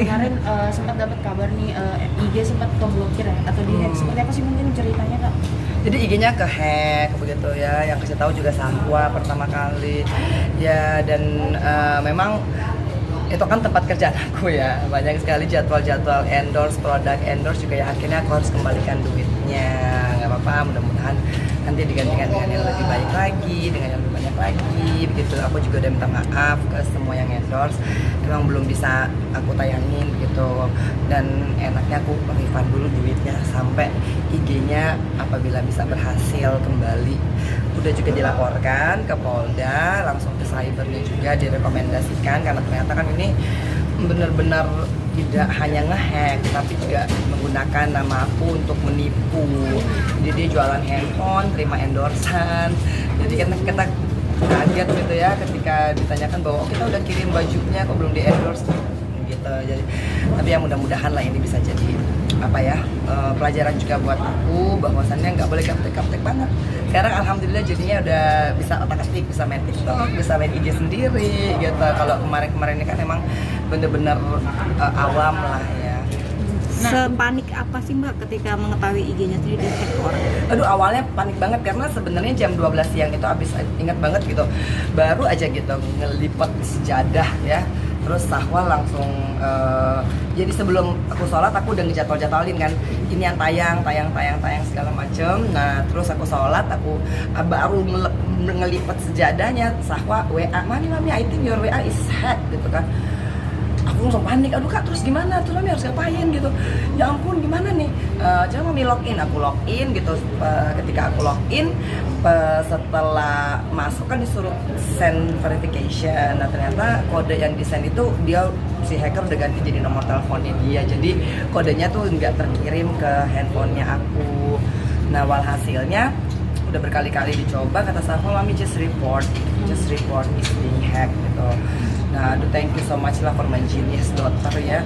kemarin sempat dapat kabar nih IG sempat keblokir ya atau dihack. Seperti apa sih mungkin ceritanya Kak? Jadi IG-nya kehack begitu ya, yang kasih tahu juga Sahwa pertama kali ya. Dan memang itu kan tempat kerjaan aku ya, banyak sekali jadwal-jadwal endorse, produk endorse juga ya. Akhirnya aku harus kembalikan duitnya. Nggak apa-apa, mudah-mudahan nanti digantikan dengan yang lebih baik lagi, dengan yang lebih banyak lagi begitu. Aku juga udah minta maaf ke semua yang endorse, emang belum bisa aku tayangin gitu. Dan enaknya aku refund dulu duitnya sampai IG-nya apabila bisa berhasil kembali. Udah juga dilaporkan ke Polda, langsung ke cybernya juga direkomendasikan, karena ternyata kan ini benar-benar tidak hanya ngehack tapi juga menggunakan nama aku untuk menipu. Jadi dia jualan handphone, terima endorsan. Jadi kan kita kaget gitu ya ketika ditanyakan bahwa kita udah kirim bajunya kok belum di endorse gitu. Jadi tapi ya mudah-mudahan lah ini bisa jadi apa ya, pelajaran juga buat aku, bahwasannya nggak boleh gaptek-gaptek banget. Sekarang alhamdulillah jadinya udah bisa otak-atik, bisa main TikTok, bisa main IG sendiri gitu. Kalau kemarin-kemarin ini kan emang bener-bener awam lah ya. Sepanik apa sih Mbak ketika mengetahui IG-nya sendiri di-hack orang? Aduh, awalnya panik banget karena sebenarnya jam 12 siang itu habis, ingat banget gitu, baru aja gitu ngelipet sejadah ya. Terus Sahwa langsung jadi sebelum aku sholat aku udah ngejadwal-jadwalin kan, ini yang tayang segala macem. Nah terus aku sholat, aku baru ngelipet sejadahnya, Sahwa WA, mami I think your WA is hacked gitu kan. Aku langsung panik, aduh Kak terus gimana, terus mami harus ngapain gitu, ya ampun gimana nih. Coba mami login, aku login gitu. Ketika aku login, setelah masuk kan disuruh send verification. Nah ternyata kode yang di send itu dia, si hacker udah ganti jadi nomor teleponnya dia, jadi kodenya tuh nggak terkirim ke handphonenya aku. Nah walhasilnya udah berkali-kali dicoba, kata Sahwa mami just report is being hacked gitu. Nah, thank you so much lah for my genius daughter ya.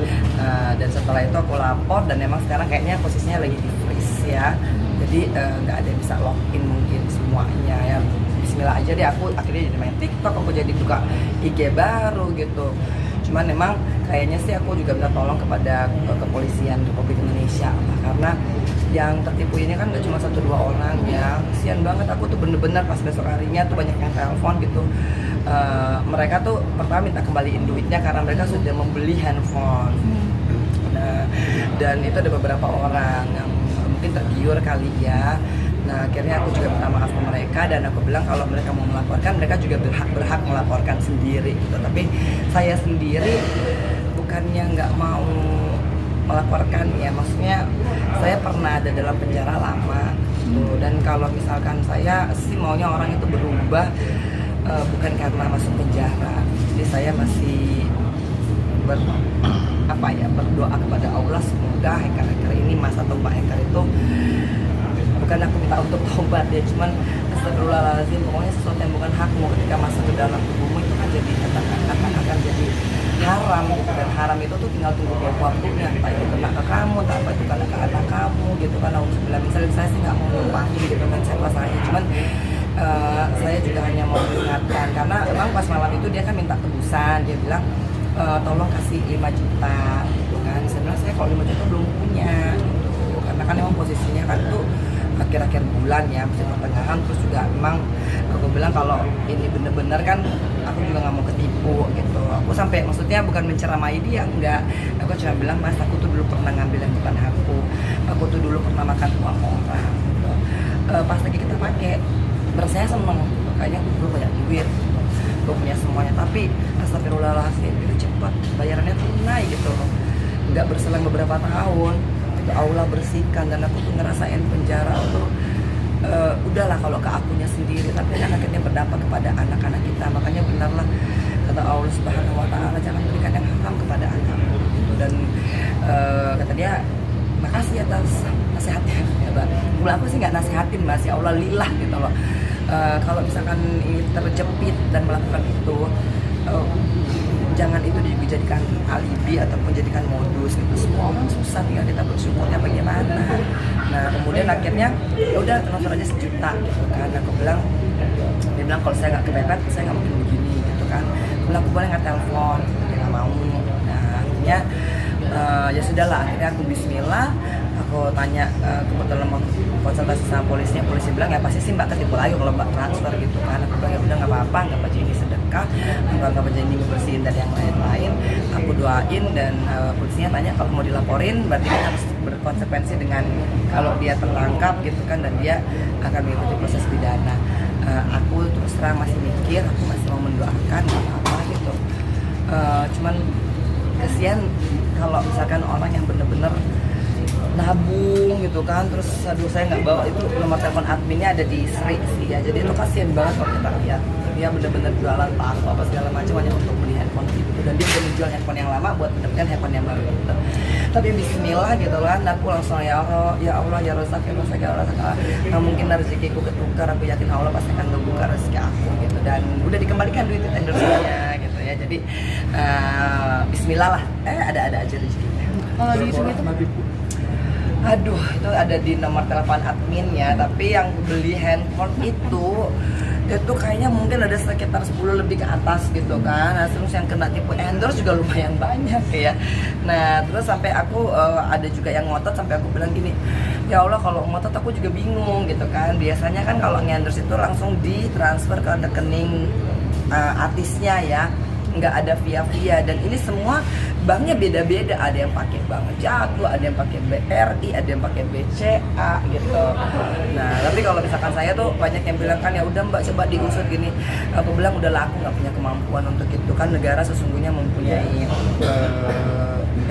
Dan setelah itu aku lapor, dan memang sekarang kayaknya posisinya lagi di freeze ya. Jadi nggak ada yang bisa login mungkin semuanya ya. Bismillah aja deh, aku akhirnya jadi main TikTok, aku jadi buka IG baru gitu. Cuman memang kayaknya sih aku juga minta tolong kepada kepolisian Republik Indonesia lah, karena yang tertipu ini kan gak cuma 1-2 orang ya. Kasian banget aku tuh, bener-bener pas besok harinya tuh banyak yang telepon gitu. Mereka tuh pertama minta kembaliin duitnya karena mereka sudah membeli handphone. Nah, dan itu ada beberapa orang yang mungkin tergiur kali ya. Nah akhirnya aku juga minta maaf ke mereka, dan aku bilang kalau mereka mau melaporkan, mereka juga berhak melaporkan sendiri gitu. Tapi saya sendiri bukannya nggak mau melaporkan ya, maksudnya saya pernah ada dalam penjara lama gitu. Dan kalau misalkan saya sih maunya orang itu berubah, bukan karena masuk penjara. Jadi saya masih berdoa kepada Allah, semoga hacker-hacker ini, mas atau mbak hacker itu, bukan aku minta untuk taubat ya, cuman astagfirullahaladzim, pokoknya sesuatu yang bukan hakmu ketika masuk ke dalam tubuhmu itu kan jadi akan jadi haram gitu. Dan haram itu tuh tinggal tunggu waktunya, entah itu kena ke kamu, entah apa itu kena ke anak kamu gitu kan. Misalnya saya sih nggak mau numpahin gitu kan siapa saya, cuman saya juga hanya mau mengingatkan, karena emang pas malam itu dia kan minta tebusan, dia bilang tolong kasih 5 juta gitu kan. Saya bilang saya kalau 5 juta belum punya gitu, karena kan emang posisinya kan itu akhir-akhir bulan ya, masih pertengahan. Terus juga memang aku bilang kalau ini bener-bener kan aku juga nggak mau ketipu gitu. Aku sampai maksudnya bukan menceramai dia, enggak, aku cuma bilang mas aku tuh dulu pernah ngambil yang bukan aku tuh dulu pernah makan uang orang gitu. Pas lagi kita pakai rasanya seneng gitu, kayaknya gue banyak duit gitu, gue punya semuanya, tapi astagfirullahaladzim itu cepat bayarannya tunai gitu, nggak berselang beberapa tahun itu Allah bersihkan. Dan aku tuh ngerasain penjara tuh udahlah kalau ke akunya sendiri, tapi kan akhirnya berdampak kepada anak-anak kita. Makanya benarlah kata Allah Subhanahu Wa Taala, jangan berikan yang haram kepada anakmu gitu. Dan kata dia makasih atas nasihatnya ya Mbak. Mula aku sih nggak nasihatin Mbak, ya Allah lillah gitu loh. Kalau misalkan ini terjepit dan melakukan itu, jangan itu dijadikan alibi ataupun jadikan modus gitu. Semua orang susah, tinggal kita bersyukurnya bagaimana. Nah kemudian akhirnya ya udah transfer aja 1 juta gitu kan. Aku bilang, dia bilang kalau saya nggak kepepet saya nggak mungkin begini gitu kan. Aku bilang aku boleh nggak telepon, dia nggak mau. Nah akhirnya Ya sudahlah, akhirnya aku bismillah, aku tanya kebetulan mau konsultasi sama polisi bilang ya pasti sih mbak ketipu lagi kalau mbak transfer gitu kan. Aku bilang ya udah nggak apa-apa, nggak apa ini sedekah, nggak apa ini ngebersihin dan yang lain-lain. Aku doain dan polisinya tanya kalau mau dilaporin berarti kan harus berkonsekuensi dengan kalau dia tertangkap gitu kan dan dia akan mengikuti proses pidana. Aku terus terang masih mikir, aku masih mau mendoakan apa gitu. Cuman kesian kalau misalkan orang yang bener-bener nabung gitu kan, terus aduh saya nggak bawa itu nomor telepon adminnya ada di Sri sih ya, jadi itu kasihan banget kalau kita lihat dia bener-bener jualan tahu apa segala macam hanya untuk beli handphone gitu, dan dia udah menjual handphone yang lama buat mendapatkan handphone yang baru gitu. Tapi bismillah gitu kan, aku langsung ya Allah ya Razak ya Razak ya Razak, nggak mungkin rezekiku ketukar, aku yakin Allah pasti akan membuka rezeki aku gitu, dan udah dikembalikan duit endorse-nya gitu ya, jadi bismillah lah, ada aja rezekinya. Kalau di itu Aduh, itu ada di nomor telepon adminnya, tapi yang beli handphone itu kayaknya mungkin ada sekitar 10 lebih ke atas gitu kan. Nah, terus yang kena tipu endorse juga lumayan banyak ya. Nah, terus sampai aku ada juga yang ngotot, sampai aku bilang gini, ya Allah kalau ngotot aku juga bingung gitu kan. Biasanya kan kalau endorse itu langsung ditransfer ke rekening artisnya ya, nggak ada via, dan ini semua banknya beda-beda, ada yang pakai bank Jago, ada yang pakai BRI, ada yang pakai BCA gitu. Nah, tapi kalau misalkan saya tuh banyak yang bilang kan ya udah mbak coba diusut gini. Aku bilang udah lah, aku nggak punya kemampuan untuk itu, kan negara sesungguhnya mempunyai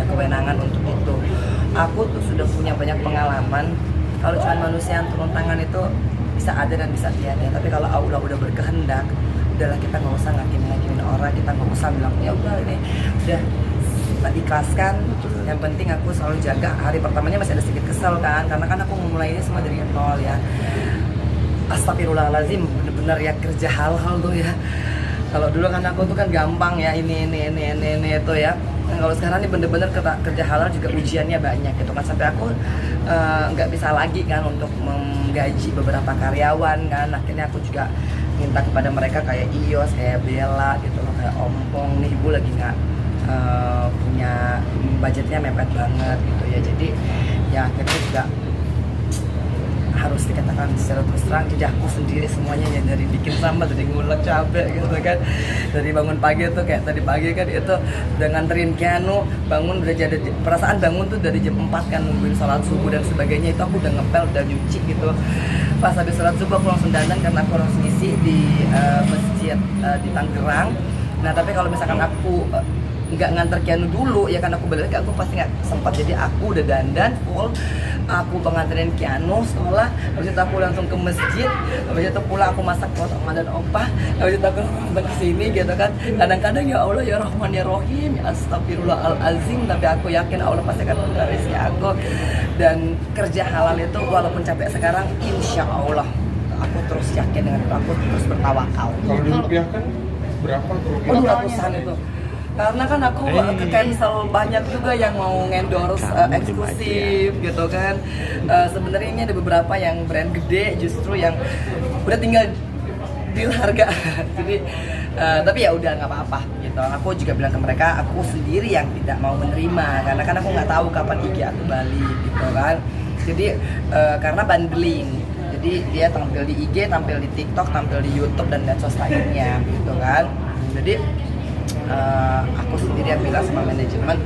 kewenangan untuk itu. Aku tuh sudah punya banyak pengalaman. Kalau cuma manusia yang turun tangan itu bisa ada dan bisa tiada, tapi kalau Allah udah berkehendak, udahlah kita nggak usah ngakim-ngakimin orang, kita nggak usah bilang ya udah ini udah ikhlaskan. Yang penting aku selalu jaga. Hari pertamanya masih ada sedikit kesel kan, karena kan aku memulai ini semua dari nol ya. Astagfirullahaladzim, bener-bener ya kerja hal-hal tuh ya. Kalau dulu kan aku tuh kan gampang ya ini itu ya. Nah, kalau sekarang ini bener-bener kerja halal juga ujiannya banyak gitu kan, sampai aku nggak bisa lagi kan untuk menggaji beberapa karyawan kan. Akhirnya aku juga minta kepada mereka kayak Ios, kayak Bella gitu loh, kayak Ompong nih, ibu lagi nggak punya budgetnya mepet banget gitu ya. Jadi ya akhirnya juga harus dikatakan secara terus terang, jadi aku sendiri semuanya ya, dari bikin sambal, dari ngulek cabai gitu kan, dari bangun pagi tuh kayak tadi pagi kan itu udah nganterin Keanu bangun, udah jadi perasaan bangun tuh dari jam 4 kan, nungguin sholat subuh dan sebagainya, itu aku udah ngepel, udah nyuci gitu. Pas habis sholat subuh aku langsung dandan karena aku harus ngisi di masjid di Tangerang. Nah tapi kalau misalkan aku nggak nganter Keanu dulu ya kan, aku balik aku pasti nggak sempat, jadi aku udah dandan full, aku penganterin Keanu sekolah, habis itu aku langsung ke masjid, habis itu pulang aku masak buat oma dan opa, habis itu aku balik ke sini gitu kan. Kadang-kadang ya Allah ya Rahman ya Rahim, ya Astagfirullahalazim, tapi aku yakin Allah pasti akan membuka rezeki aku. Dan kerja halal itu walaupun capek sekarang, insya Allah aku terus yakin dengan itu, aku terus bertawakal. Kalau dirupiahkan berapa kerugian? Ratusan itu. Karena kan aku ke cancel banyak juga yang mau endorse eksklusif gitu kan. Sebenarnya ini ada beberapa yang brand gede justru yang udah tinggal deal harga. Jadi tapi ya udah nggak apa-apa gitu. Aku juga bilang ke mereka, aku sendiri yang tidak mau menerima karena kan aku nggak tahu kapan IG aku balik gitu kan. Jadi karena bundling. Jadi dia tampil di IG, tampil di TikTok, tampil di YouTube dan medsos lainnya gitu kan. Jadi aku sendiri yang bilang sama manajemen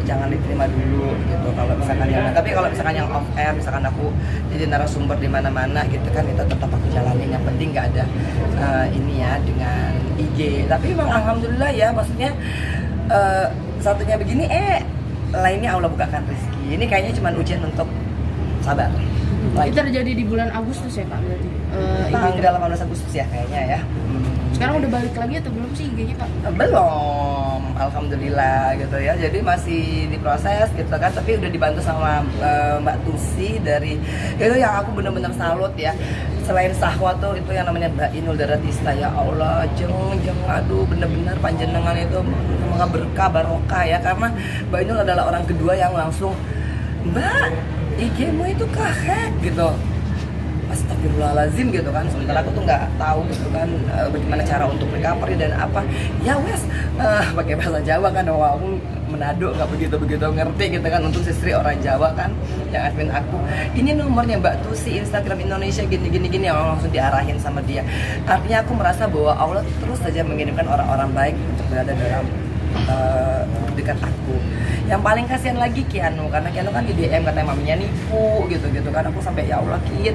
jangan diterima dulu gitu kalau misalkan yang, tapi kalau misalkan yang off air, misalkan aku jadi narasumber di mana-mana gitu kan, itu tetap aku jalanin, yang penting nggak ada ini ya dengan IG. Tapi memang alhamdulillah ya, maksudnya satunya begini lainnya Allah bukakan rezeki. Ini kayaknya cuma ujian untuk sabar. itu terjadi di bulan Agustus ya Pak berarti? Tanggal 18 Agustus ya kayaknya ya. Sekarang udah balik lagi atau belum sih IG-nya Pak? Belum, alhamdulillah gitu ya. Jadi masih diproses gitu kan. Tapi udah dibantu sama Mbak Tusi dari itu yang aku benar-benar salut ya. Selain Sahwa tuh itu yang namanya Mbak Inul Daratista, ya Allah, jeng aduh bener-bener panjenengan itu semoga berkah barokah ya, karena Mbak Inul adalah orang kedua yang langsung, Mbak, IG-mu itu hack gitu. Astagfirullahalazim gitu kan, sementara aku tuh nggak tahu gitu kan bagaimana cara untuk recovery dan apa ya wes pakai bahasa Jawa kan, wah aku Manado nggak begitu ngerti gitu kan. Untuk Sri orang Jawa kan yang admin aku, ini nomornya Mbak Tusi Instagram Indonesia gini langsung diarahin sama dia. Artinya aku merasa bahwa Allah terus saja mengirimkan orang-orang baik untuk berada dalam dekat aku. Yang paling kasihan lagi Kianu, karena Kianu kan di DM katanya maminya nipu gitu kan. Aku sampai ya Allah Kin,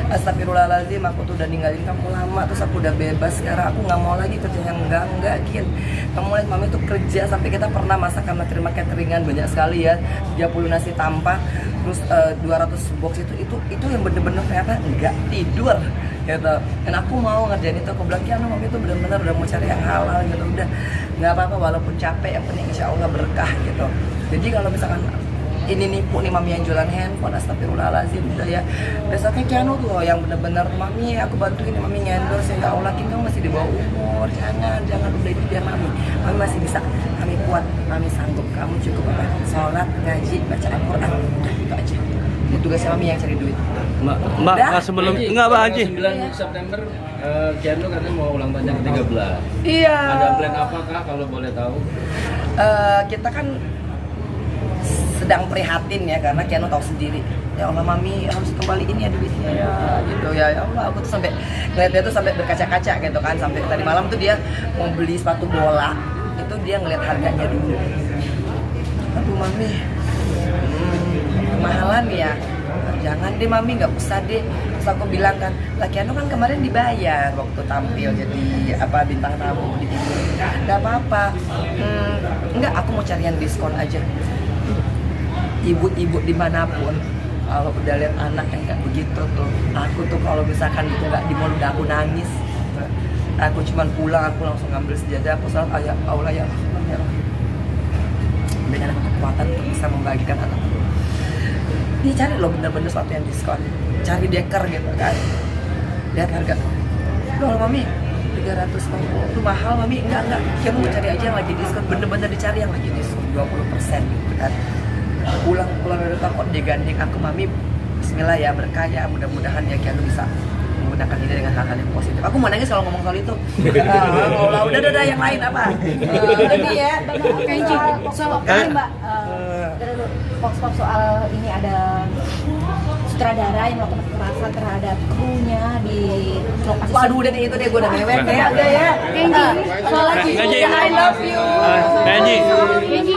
astagfirullahaladzim, aku tuh udah ninggalin kamu lama, terus aku udah bebas, sekarang aku nggak mau lagi kerja yang enggak Kin. Kamu lihat mami tuh kerja sampai kita pernah masak karena terima cateringan banyak sekali ya, 30 nasi tanpa, terus 200 box itu yang bener-bener ternyata nggak tidur gitu. Dan aku mau ngerjain itu, aku bilang Kianu mami tuh bener-bener udah mau cari yang halal gitu, udah nggak apa-apa walaupun capek, yang penting insya Allah berkah gitu. Jadi kalau misalkan ini nipu nih mami yang jualan handphone, astagfirullahaladzim, udah ya besoknya Kianu tuh yang bener-bener mami aku bantuin mami ngendorse, ya Allah Kin kamu masih di bawah umur, jangan udah itu dia mami masih bisa, kami kuat, kami sanggup, kamu cukup apa sholat, ngaji, baca Al-Quran, udah itu aja. Ini tugasnya mami yang cari duit. Mbak sebelum enggak Mbak Anji. 9 September Kianu katanya mau ulang tahun yang ke-13. Iya. Ada plan apakah kalau boleh tahu? Kita kan sedang prihatin ya, karena Kianu tahu sendiri. Ya Allah mami harus kembaliin ya duitnya ya gitu ya. Ya Allah aku tuh sampai ngeliat dia tuh sampai berkaca-kaca gitu kan. Sampai tadi malam tuh dia mau beli sepatu bola, itu dia ngeliat harganya dulu. Aduh mami, kemahalan ya. Jangan deh mami, nggak usah deh. Terus aku bilang kan, lah Kianu kan kemarin dibayar waktu tampil jadi bintang tamu di TV. Nggak apa-apa. Enggak, aku mau cari yang diskon aja. Ibu-ibu dimanapun kalau udah lihat anak yang kayak begitu tuh, aku tuh kalau misalkan itu nggak di mall udah aku nangis. Aku cuman pulang, aku langsung ngambil sejadah, aku salat ayat Allah ya Rahman ya Rahim. Dengan kekuatan untuk bisa membagikan anakku. Dia cari loh bener-bener sesuatu yang diskon, cari deker gitu kan. Lihat harga, loh mami 350 itu mahal mami, enggak kamu cari aja yang lagi diskon, bener-bener dicari yang lagi diskon 20% gitu kan. Pulang dari toko dia gandeng aku, mami bismillah ya, berkah ya, mudah-mudahan ya Kianu bisa menggunakan ini dengan hal-hal yang positif. Aku mau nangis kalau ngomong soal itu. Udah yang lain apa? Ini ya, Kenji. Ini Mbak, Fox soal ini ada sutradara yang melakukan kekerasan terhadap krunya di lokasi. Waduh, udah itu deh, gue udah mewek ya, udah ya. Kenji, soal lagi. Kenji. I love you. Kenji. Kenji,